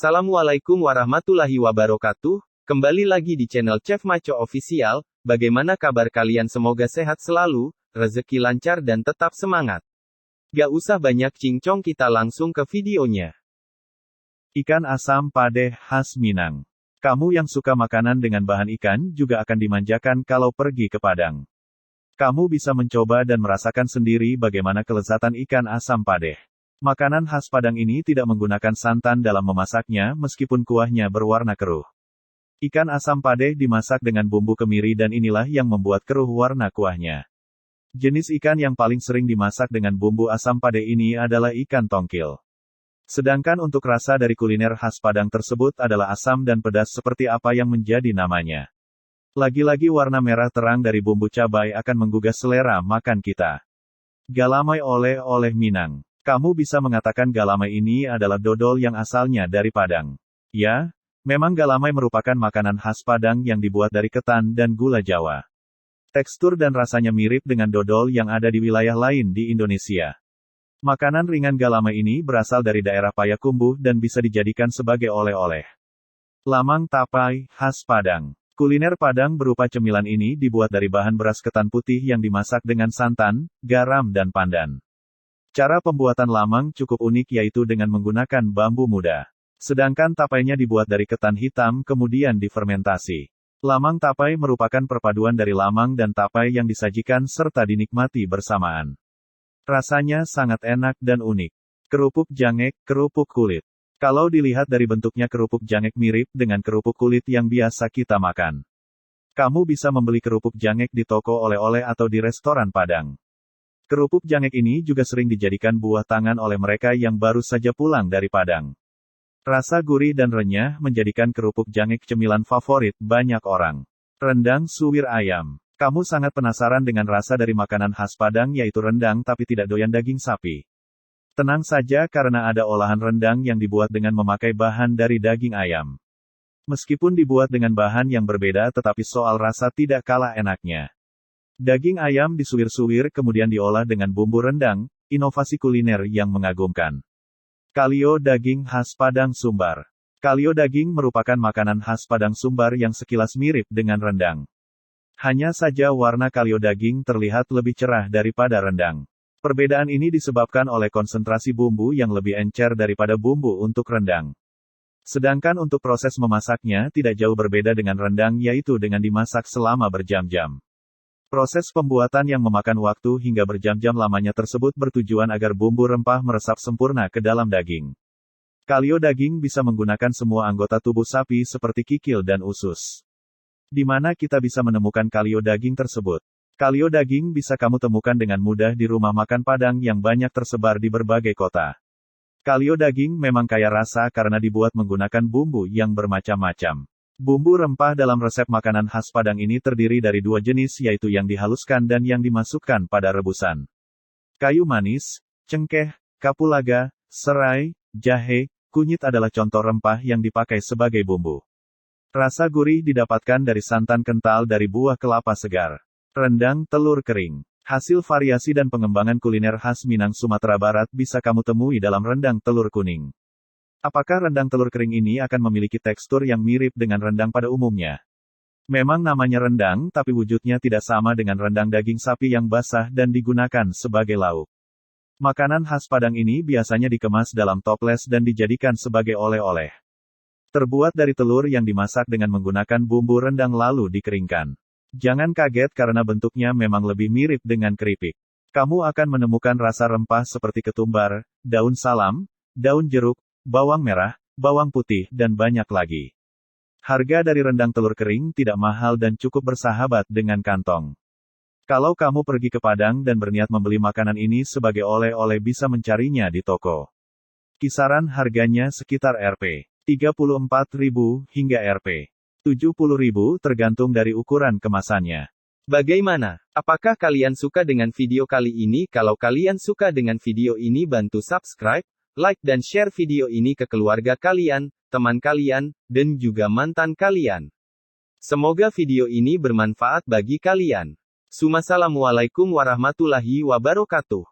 Assalamualaikum warahmatullahi wabarakatuh. Kembali lagi di channel Chef Maco Official. Bagaimana kabar kalian? Semoga sehat selalu, rezeki lancar dan tetap semangat. Gak usah banyak cincong, kita langsung ke videonya. Ikan asam padeh khas Minang. Kamu yang suka makanan dengan bahan ikan juga akan dimanjakan kalau pergi ke Padang. Kamu bisa mencoba dan merasakan sendiri bagaimana kelezatan ikan asam padeh. Makanan khas Padang ini tidak menggunakan santan dalam memasaknya meskipun kuahnya berwarna keruh. Ikan asam padeh dimasak dengan bumbu kemiri dan inilah yang membuat keruh warna kuahnya. Jenis ikan yang paling sering dimasak dengan bumbu asam padeh ini adalah ikan tongkil. Sedangkan untuk rasa dari kuliner khas Padang tersebut adalah asam dan pedas seperti apa yang menjadi namanya. Lagi-lagi warna merah terang dari bumbu cabai akan menggugah selera makan kita. Galamai oleh-oleh Minang. Kamu bisa mengatakan galamai ini adalah dodol yang asalnya dari Padang. Ya, memang galamai merupakan makanan khas Padang yang dibuat dari ketan dan gula Jawa. Tekstur dan rasanya mirip dengan dodol yang ada di wilayah lain di Indonesia. Makanan ringan galamai ini berasal dari daerah Payakumbuh dan bisa dijadikan sebagai oleh-oleh. Lamang tapai, khas Padang. Kuliner Padang berupa cemilan ini dibuat dari bahan beras ketan putih yang dimasak dengan santan, garam dan pandan. Cara pembuatan lamang cukup unik yaitu dengan menggunakan bambu muda. Sedangkan tapainya dibuat dari ketan hitam kemudian difermentasi. Lamang tapai merupakan perpaduan dari lamang dan tapai yang disajikan serta dinikmati bersamaan. Rasanya sangat enak dan unik. Kerupuk jangek, kerupuk kulit. Kalau dilihat dari bentuknya kerupuk jangek mirip dengan kerupuk kulit yang biasa kita makan. Kamu bisa membeli kerupuk jangek di toko oleh-oleh atau di restoran Padang. Kerupuk jangek ini juga sering dijadikan buah tangan oleh mereka yang baru saja pulang dari Padang. Rasa gurih dan renyah menjadikan kerupuk jangek cemilan favorit banyak orang. Rendang suwir ayam. Kamu sangat penasaran dengan rasa dari makanan khas Padang yaitu rendang tapi tidak doyan daging sapi. Tenang saja karena ada olahan rendang yang dibuat dengan memakai bahan dari daging ayam. Meskipun dibuat dengan bahan yang berbeda tetapi soal rasa tidak kalah enaknya. Daging ayam disuwir-suwir kemudian diolah dengan bumbu rendang, inovasi kuliner yang mengagumkan. Kalio daging khas Padang Sumbar. Kalio daging merupakan makanan khas Padang Sumbar yang sekilas mirip dengan rendang. Hanya saja warna kalio daging terlihat lebih cerah daripada rendang. Perbedaan ini disebabkan oleh konsentrasi bumbu yang lebih encer daripada bumbu untuk rendang. Sedangkan untuk proses memasaknya tidak jauh berbeda dengan rendang yaitu dengan dimasak selama berjam-jam. Proses pembuatan yang memakan waktu hingga berjam-jam lamanya tersebut bertujuan agar bumbu rempah meresap sempurna ke dalam daging. Kalio daging bisa menggunakan semua anggota tubuh sapi seperti kikil dan usus. Di mana kita bisa menemukan kalio daging tersebut? Kalio daging bisa kamu temukan dengan mudah di rumah makan Padang yang banyak tersebar di berbagai kota. Kalio daging memang kaya rasa karena dibuat menggunakan bumbu yang bermacam-macam. Bumbu rempah dalam resep makanan khas Padang ini terdiri dari dua jenis yaitu yang dihaluskan dan yang dimasukkan pada rebusan. Kayu manis, cengkeh, kapulaga, serai, jahe, kunyit adalah contoh rempah yang dipakai sebagai bumbu. Rasa gurih didapatkan dari santan kental dari buah kelapa segar. Rendang telur kering. Hasil variasi dan pengembangan kuliner khas Minang Sumatera Barat bisa kamu temui dalam rendang telur kuning. Apakah rendang telur kering ini akan memiliki tekstur yang mirip dengan rendang pada umumnya? Memang namanya rendang, tapi wujudnya tidak sama dengan rendang daging sapi yang basah dan digunakan sebagai lauk. Makanan khas Padang ini biasanya dikemas dalam toples dan dijadikan sebagai oleh-oleh. Terbuat dari telur yang dimasak dengan menggunakan bumbu rendang lalu dikeringkan. Jangan kaget karena bentuknya memang lebih mirip dengan keripik. Kamu akan menemukan rasa rempah seperti ketumbar, daun salam, daun jeruk, bawang merah, bawang putih, dan banyak lagi. Harga dari rendang telur kering tidak mahal dan cukup bersahabat dengan kantong. Kalau kamu pergi ke Padang dan berniat membeli makanan ini sebagai oleh-oleh bisa mencarinya di toko. Kisaran harganya sekitar Rp34.000 hingga Rp70.000 tergantung dari ukuran kemasannya. Bagaimana? Apakah kalian suka dengan video kali ini? Kalau kalian suka dengan video ini bantu subscribe, like dan share video ini ke keluarga kalian, teman kalian, dan juga mantan kalian. Semoga video ini bermanfaat bagi kalian. Assalamualaikum warahmatullahi wabarakatuh.